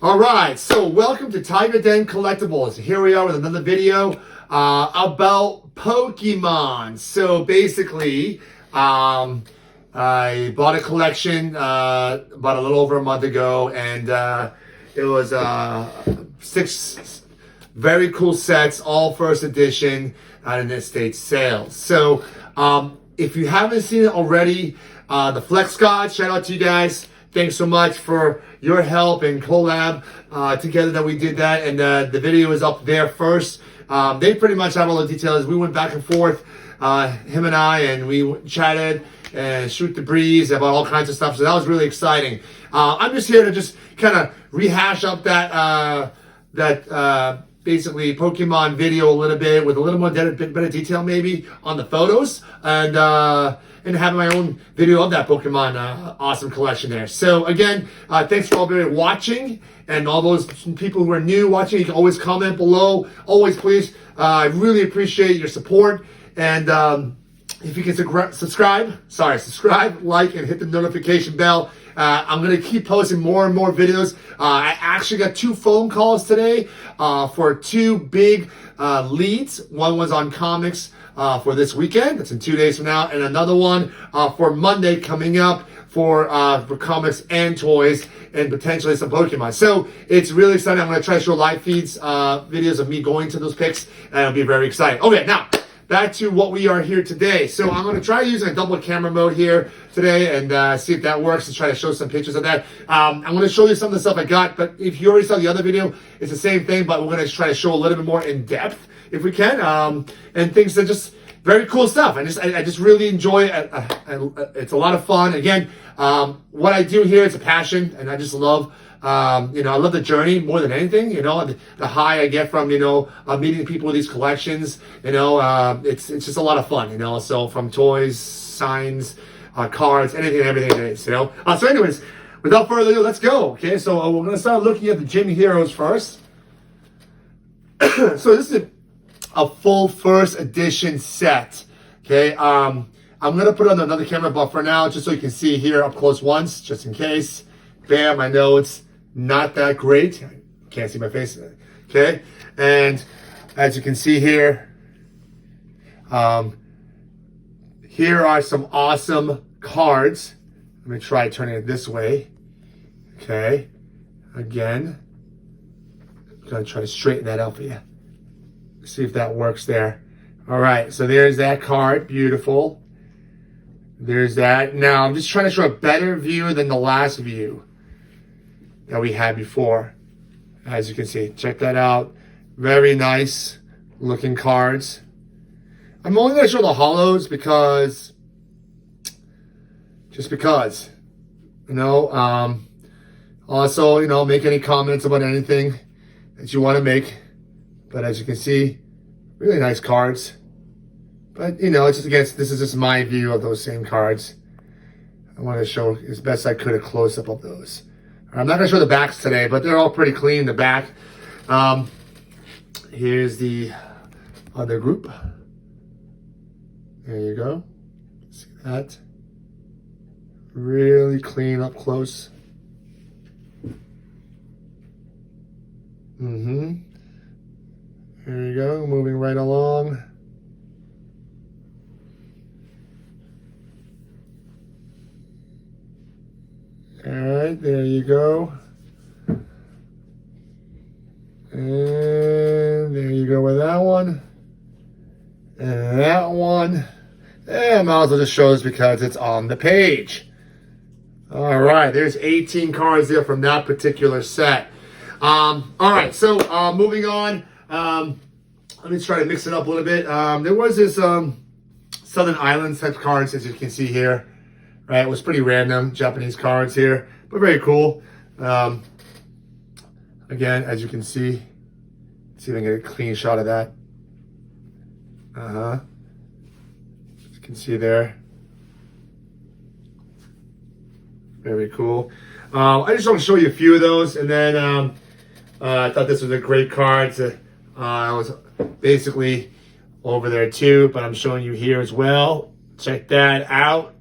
All right, so welcome to Tiger Den Collectibles. Here we are with another video about Pokemon. So basically, I bought a collection about a little over a month ago, and it was 6 very cool sets, all first edition at an estate sale. So if you haven't seen it already, the Flex Gods, shout out to you guys. Thanks so much for your help and collab together that we did that. And the video is up there first. They pretty much have all the details. We went back and forth, him and I, and we chatted and shoot the breeze about all kinds of stuff. So that was really exciting. I'm just here to just kind of rehash up that basically Pokemon video a little bit with a little more better detail maybe on the photos, and have my own video of that Pokemon awesome collection there. So again, thanks for all being watching, and all those people who are new watching, you can always comment below. Always, please. I really appreciate your support, and if you can subscribe, like, and hit the notification bell. I'm going to keep posting more and more videos. I actually got 2 phone calls today for 2 big leads. One was on comics for this weekend. That's in 2 days from now. And another one for Monday coming up for comics and toys and potentially some Pokemon. So it's really exciting. I'm going to try to show live feeds, videos of me going to those picks, and it'll be very exciting. Okay, now back to what we are here today. So I'm going to try using a double camera mode here today and see if that works, and try to show some pictures of that. I'm going to show you some of the stuff I got, but if you already saw the other video, it's the same thing, but we're going to try to show a little bit more in depth if we can, and things that just very cool stuff. I just really enjoy it. It's a lot of fun. Again, what I do here is a passion, and I just love I love the journey more than anything, the high I get from, meeting people with these collections, it's just a lot of fun, so from toys, signs, cards, anything and everything it is, so anyways, without further ado, let's go. Okay, so we're going to start looking at the Gym Heroes first. So this is a full first edition set. Okay, I'm going to put on another camera, but for now, just so you can see here up close once, just in case. Bam, I know it's not that great. Can't see my face. Okay, and as you can see here, here are some awesome cards. Let me try turning it this way. Okay, again, I'm gonna try to straighten that out for you. See if that works there. All right, so there's that card. Beautiful. There's that. Now I'm just trying to show a better view than the last view that we had before. As you can see, check that out. Very nice looking cards. I'm only going to show the holos because, also, make any comments about anything that you want to make. But as you can see, really nice cards. But, it's just, again, this is just my view of those same cards. I want to show as best I could a close-up of those. I'm not going to show the backs today, but they're all pretty clean in the back. Here's the other group. There you go. See that? Really clean up close. There you go, moving right along. All right, there you go. And there you go with that one. And that one. And I might as well just show this because it's on the page. All right, there's 18 cards there from that particular set. All right, so moving on. Let me try to mix it up a little bit. There was this Southern Islands type cards, as you can see here. Right, it was pretty random, Japanese cards here, but very cool. Again, as you can see if I can get a clean shot of that. As you can see there. Very cool. I just want to show you a few of those, and then I thought this was a great card. I was basically over there too, but I'm showing you here as well. Check that out.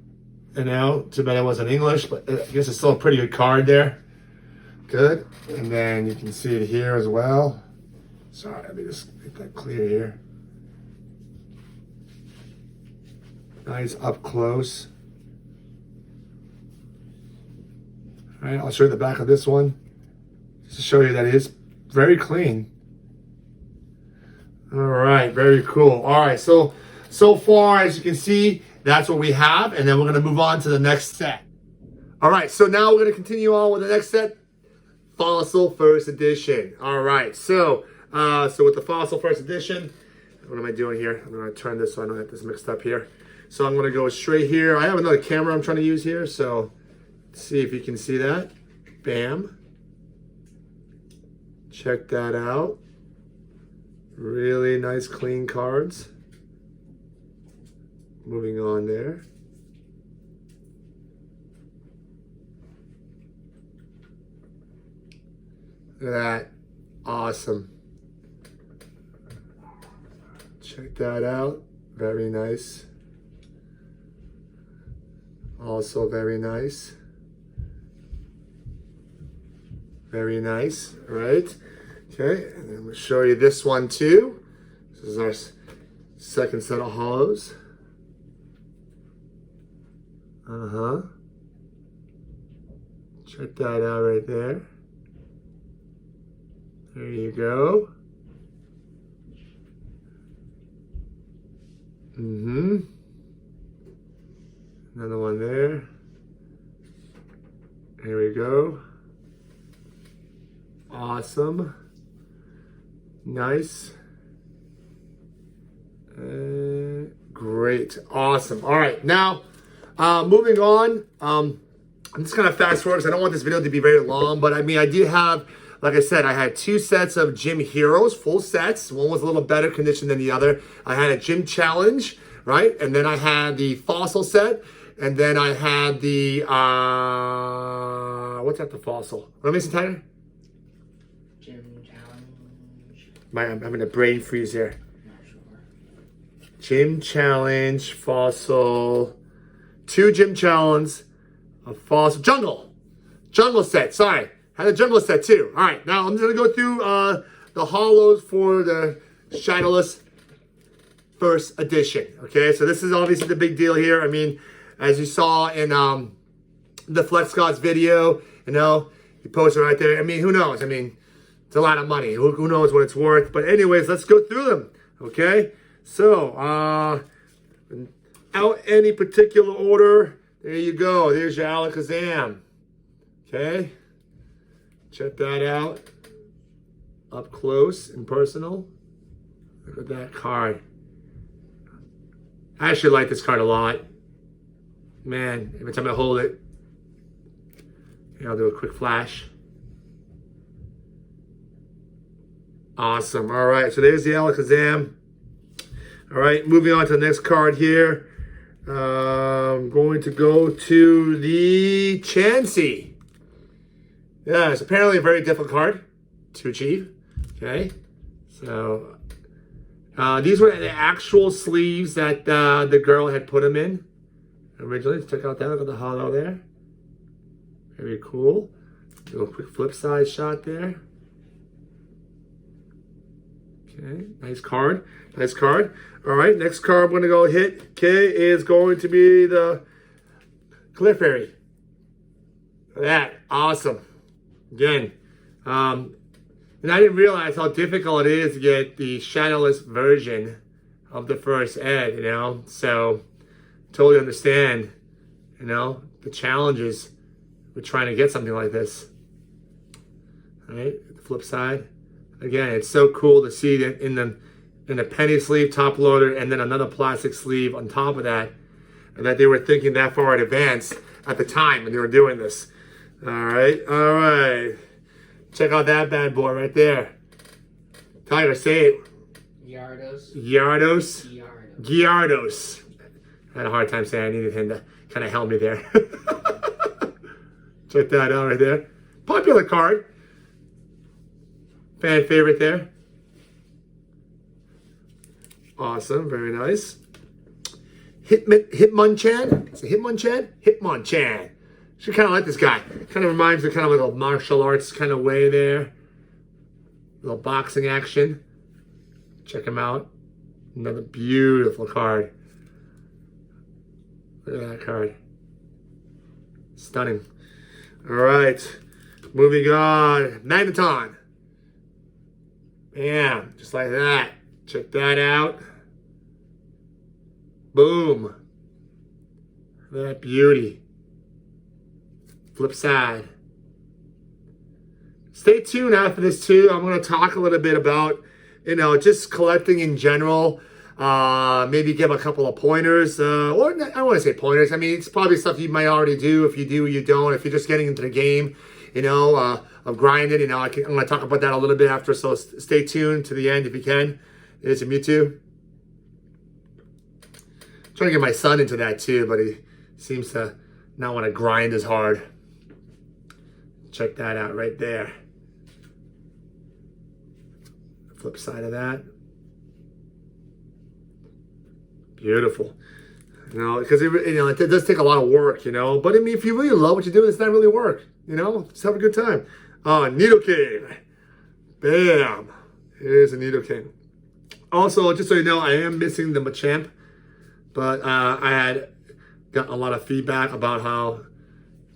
Too bad it wasn't English, but I guess it's still a pretty good card there. Good. And then you can see it here as well. Sorry, let me just make that clear here. Nice up close. All right, I'll show you the back of this one, just to show you that it is very clean. All right, very cool. All right, so far, as you can see, that's what we have, and then we're gonna move on to the next set. All right, so now we're gonna continue on with the next set, Fossil First Edition. All right, so with the Fossil First Edition, what am I doing here? I'm gonna turn this so I don't get this mixed up here. So I'm gonna go straight here. I have another camera I'm trying to use here, so see if you can see that. Bam. Check that out. Really nice clean cards. Moving on there. Look at that. Awesome. Check that out. Very nice. Also very nice. Very nice. All right. Okay, and then we'll show you this one too. This is our second set of hollows. Check that out right there. There you go. Another one there. Here we go. Awesome. Nice. Great. Awesome. All right. Now, moving on. I'm just going to fast forward because I don't want this video to be very long. But I mean, I did have, like I said, I had two sets of Gym Heroes, full sets. One was a little better condition than the other. I had a Gym Challenge, right? And then I had the Fossil set. And then I had the, what's that, the Fossil? What am I missing, Tyler? Gym Challenge. I'm having a brain freeze here. Not sure. Gym Challenge, Fossil, two Gym Challenge, a Fossil, Jungle set, sorry. Had a Jungle set too. All right, now I'm just gonna go through the hollows for the Shadowless First Edition, okay? So this is obviously the big deal here. I mean, as you saw in the Flex Scott's video, you know, he posted right there. I mean, who knows? I mean, it's a lot of money. Who knows what it's worth? But anyways, let's go through them, okay? So, without any particular order, there you go. There's your Alakazam, okay? Check that out. Up close and personal. Look at that card. I actually like this card a lot. Man, every time I hold it, here, I'll do a quick flash. Awesome. All right, so there's the Alakazam. All right, moving on to the next card here. I'm going to go to the Chansey. Yeah, it's apparently a very difficult card to achieve. Okay, so these were the actual sleeves that the girl had put them in originally. Check out that, look at the hollow there. Very cool. Do a quick flip side shot there. Okay, nice card. Nice card. All right, next card I'm going to go hit, okay, is going to be the Clefairy. That, awesome. Again, and I didn't realize how difficult it is to get the Shadowless version of the first ed, you know, so totally understand, you know, the challenges with trying to get something like this. All right, the flip side. Again, it's so cool to see that in the penny sleeve top loader and then another plastic sleeve on top of that, and that they were thinking that far in advance at the time when they were doing this. All right, all right. Check out that bad boy right there. Tyler, say it. Gyarados. Gyarados. Gyarados. I had a hard time saying. I needed him to kind of help me there. Check that out right there. Popular card. Fan favorite there. Awesome. Very nice. Hitmonchan. Is it Hitmonchan? Hitmonchan. She kind of like this guy. Kind of reminds me kind of like a martial arts kind of way there. Little boxing action. Check him out. Another beautiful card. Look at that card. Stunning. All right. Moving on. Magneton. Bam. Just like that. Check that out. Boom. That beauty. Flip side. Stay tuned after this too. I'm going to talk a little bit about, you know, just collecting in general. Maybe give a couple of pointers. Or I don't want to say pointers. I mean, it's probably stuff you might already do. If you do, you don't. If you're just getting into the game, you know, of grinding, you know, I'm going to talk about that a little bit after. So stay tuned to the end if you can. There's a Mewtwo. Trying to get my son into that too, but he seems to not want to grind as hard. Check that out right there. Flip side of that. Beautiful. You know, because it does take a lot of work, you know. But I mean, if you really love what you do, it's not really work, you know. Just have a good time. Nidoking. Bam. Here's a Nidoking. Also, just so you know, I am missing the Machamp. But I had gotten a lot of feedback about how,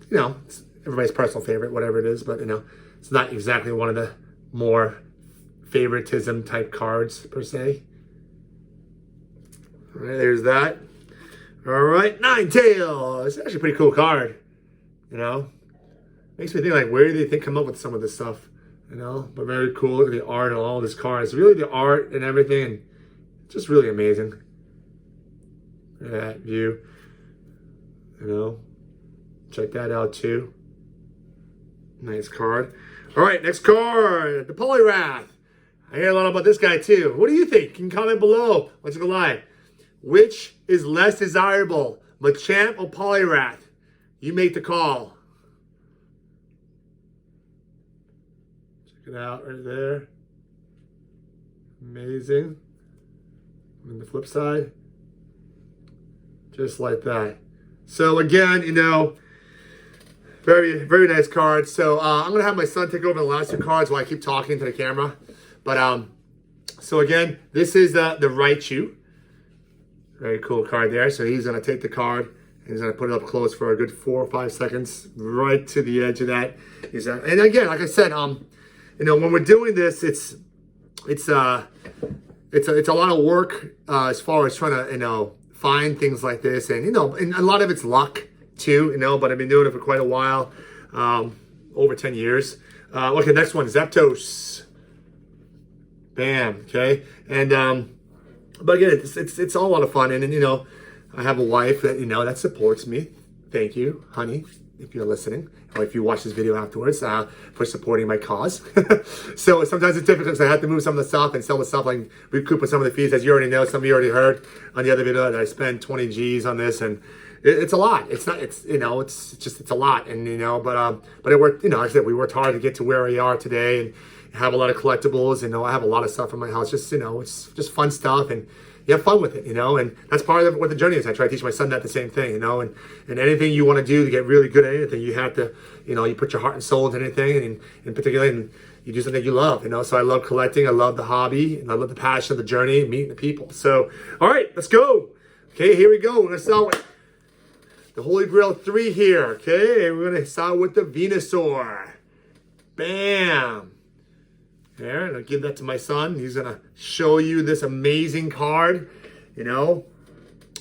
you know, it's everybody's personal favorite, whatever it is. But, you know, it's not exactly one of the more favoritism type cards, per se. All right, there's that. All right, Ninetales. It's actually a pretty cool card, you know. Makes me think, like, where do they come up with some of this stuff, you know? But very cool. Look at the art on all this cards. Really, the art and everything, just really amazing. Look at that view, you know. Check that out, too. Nice card. All right, next card, the Poliwrath. I hear a lot about this guy, too. What do you think? You can comment below. Let's go live. Which is less desirable, Machamp or Poliwrath? You make the call. Check it out right there. Amazing. And the flip side. Just like that. So again, you know, very, very nice card. So I'm going to have my son take over the last two cards while I keep talking to the camera. But so again, this is the Raichu. Very cool card there. So he's going to take the card and he's going to put it up close for a good 4 or 5 seconds, right to the edge of that. And again, like I said, you know, when we're doing this, it's a lot of work as far as trying to, you know, find things like this, and you know, and a lot of it's luck too, you know. But I've been doing it for quite a while, over 10 years. Okay, next one, Zapdos. Bam. Okay, and but again, it's all a lot of fun, and you know, I have a wife that, you know, that supports me. Thank you, honey, if you're listening, or if you watch this video afterwards, for supporting my cause. So sometimes it's difficult because I have to move some of the stuff and sell the stuff, like recoup some of the fees. As you already know, some of you already heard on the other video that I spent 20 G's on this, and it's a lot. It's not, it's, you know, it's a lot, and you know, but it worked, you know, like I said, we worked hard to get to where we are today, and have a lot of collectibles, and you know, I have a lot of stuff in my house, just, you know, it's just fun stuff, and you have fun with it, you know, and that's part of what the journey is. I try to teach my son that the same thing, you know, and anything you want to do to get really good at anything, you have to, you know, you put your heart and soul into anything, and in particular, and you do something you love, you know. So I love collecting, I love the hobby, and I love the passion of the journey, and meeting the people. So, all right, let's go. Okay, here we go. We're gonna start with the Holy Grail 3 here. Okay, we're gonna start with the Venusaur. Bam. There, and I'll give that to my son. He's gonna show you this amazing card, you know.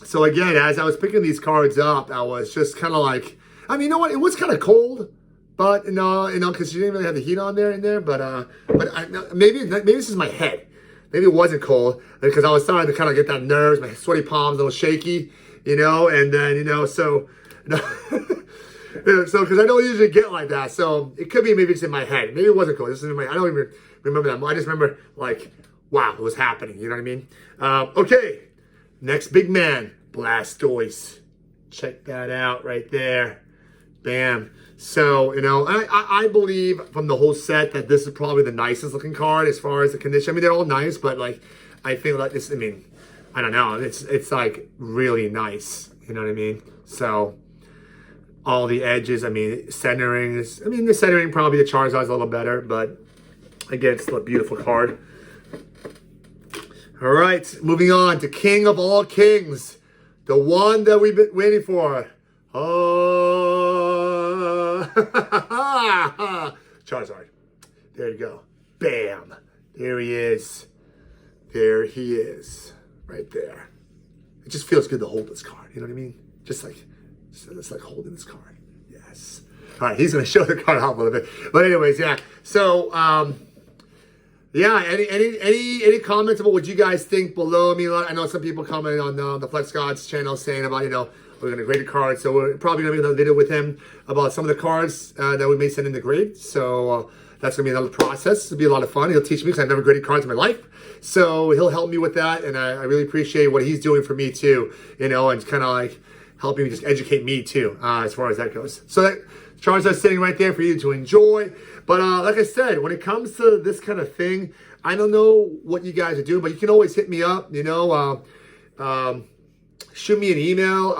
So again, as I was picking these cards up, I was just kind of like, I mean, you know what? It was kind of cold, but you know, because you didn't really have the heat on there in there. But maybe this is my head. Maybe it wasn't cold because I was starting to kind of get that nerves, my sweaty palms, a little shaky, you know. And then, you know, so. So, because I don't usually get like that, so it could be maybe it's in my head. Maybe it wasn't cold. This is in my. I don't even remember that. I just remember like, wow, it was happening. You know what I mean? Okay, next big man, Blastoise. Check that out right there. Bam. So, you know, I believe from the whole set that this is probably the nicest looking card as far as the condition. I mean, they're all nice, but like, I feel like this. I mean, I don't know. It's like really nice. You know what I mean? So. all the edges. I mean, centering is, I mean, the centering probably the Charizard's a little better, but again, it's still a beautiful card. All right, moving on to King of all kings, the one that we've been waiting for. Oh, Charizard. There you go. Bam. There he is. There he is. Right there. It just feels good to hold this card. You know what I mean? Just like holding this card. Yes. All right, he's going to show the card off a little bit. But anyways, yeah. So, yeah, any comments about what you guys think below? I mean, I know some people commented on the Flex Gods channel saying about, you know, we're going to grade the cards. So we're probably going to make another video with him about some of the cards that we may send in the grade. So that's going to be another process. It'll be a lot of fun. He'll teach me because I've never graded cards in my life. So he'll help me with that. And I really appreciate what he's doing for me too, you know, and kind of like helping me just educate me too, as far as that goes. So that Charizard's sitting right there for you to enjoy. But like I said, when it comes to this kind of thing, I don't know what you guys are doing, but you can always hit me up, you know, shoot me an email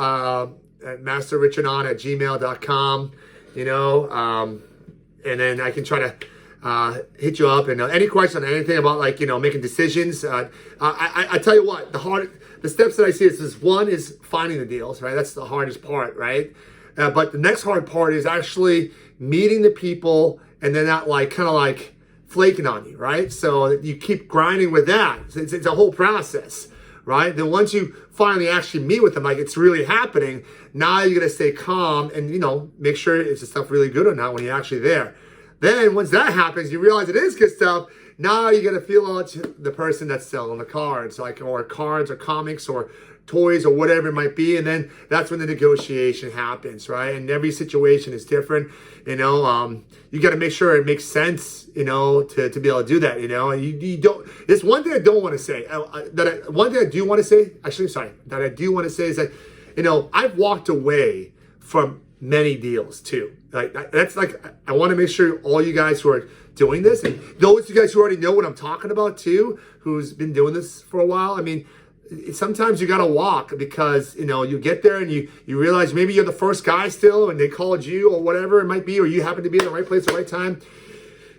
at masterrichardon@gmail.com, you know, and then I can try to hit you up. And any question on anything about, like, you know, making decisions, I tell you what, the steps that I see is one is finding the deals, right? That's the hardest part, right? But the next hard part is actually meeting the people and then not like kind of like flaking on you, right? So you keep grinding with that. It's a whole process, right? Then once you finally actually meet with them, like it's really happening, now you're going to stay calm and, you know, make sure is the stuff really good or not when you're actually there. Then once that happens, you realize it is good stuff. Now you're going to feel out the person that's selling the cards, like, or cards or comics or toys or whatever it might be. And then that's when the negotiation happens, right? And every situation is different, you know. You got to make sure it makes sense, you know, to be able to do that, you know. You don't, there's one thing I don't want to say, one thing I do want to say, actually, sorry, that I do want to say is that, you know, I've walked away from many deals too. Like, that's like, I want to make sure all you guys who are doing this, and those of you guys who already know what I'm talking about too, who's been doing this for a while, I mean, sometimes you got to walk because, you know, you get there and you realize maybe you're the first guy still and they called you or whatever it might be, or you happen to be in the right place at the right time.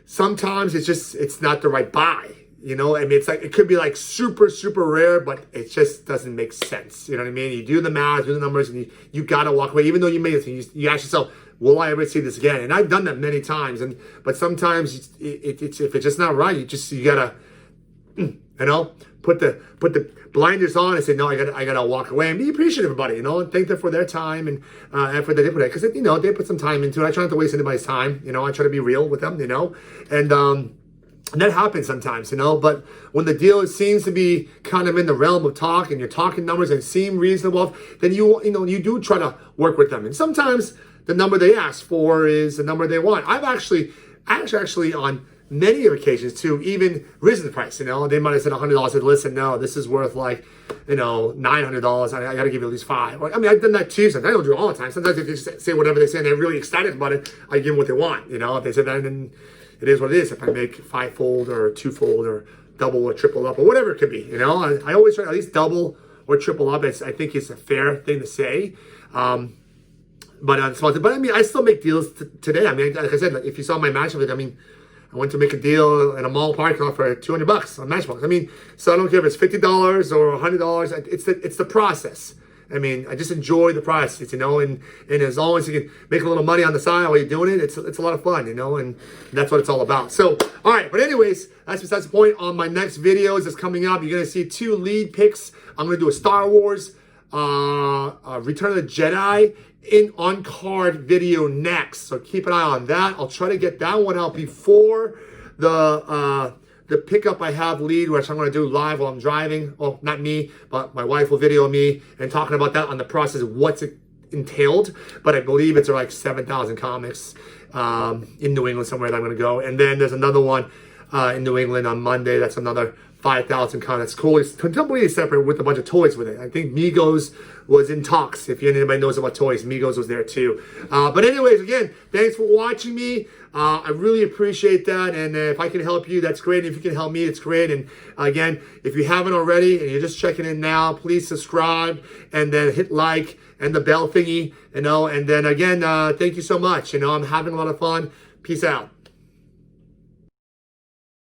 Sometimes it's not the right buy, you know. I mean, it's like, it could be like super, super rare, but it just doesn't make sense. You know what I mean? You do the math, do the numbers, and you got to walk away, even though you made it. You ask yourself, will I ever see this again? And I've done that many times. But sometimes if it's just not right, you gotta, you know, put the blinders on and say, no, I gotta walk away and be appreciative of everybody, you know, and thank them for their time and effort that they put in, because, you know, they put some time into it. I try not to waste anybody's time, you know. I try to be real with them, you know, and that happens sometimes, you know. But when the deal seems to be kind of in the realm of talk and you're talking numbers and seem reasonable, then you do try to work with them. And sometimes the number they ask for is the number they want. I've actually on many occasions too, even risen the price, you know. They might have said $100. I said, listen, no, this is worth like, you know, $900. I got to give you at least $500. I mean, I've done that too. Sometimes I don't do it all the time. Sometimes if they just say whatever they say and they're really excited about it, I give them what they want, you know. If they say that, then it is what it is. If I make fivefold or twofold or double or triple up or whatever it could be, you know. I always try to at least double or triple up. I think it's a fair thing to say. But I mean, I still make deals today. I mean, like I said, if you saw my match of it, I mean, I went to make a deal in a mall parking lot for $200 on Matchbox. I mean, so I don't care if it's $50 or $100. It's the process. I mean, I just enjoy the process, you know, and as long as you can make a little money on the side while you're doing it, it's a lot of fun, you know, and that's what it's all about. So, all right, but anyways, that's besides the point. On my next videos that's coming up, you're going to see 2 lead picks. I'm going to do a Star Wars, Return of the Jedi on card video next, so keep an eye on that. I'll try to get that one out before the pickup I have lead, which I'm going to do live while I'm driving. Well, not me, but my wife will video me and talking about that on the process of what's it entailed. But I believe it's like 7,000 comics in New England somewhere that I'm going to go. And then there's another one in New England on Monday. That's another 5,000 comics. Cool. It's completely separate with a bunch of toys with it. I think Migos was in talks. If anybody knows about toys, Migos was there too. But anyways, again, thanks for watching me. I really appreciate that. And if I can help you, that's great. If you can help me, it's great. And again, if you haven't already and you're just checking in now, please subscribe and then hit like and the bell thingy, and then again, thank you so much. I'm having a lot of fun. Peace out.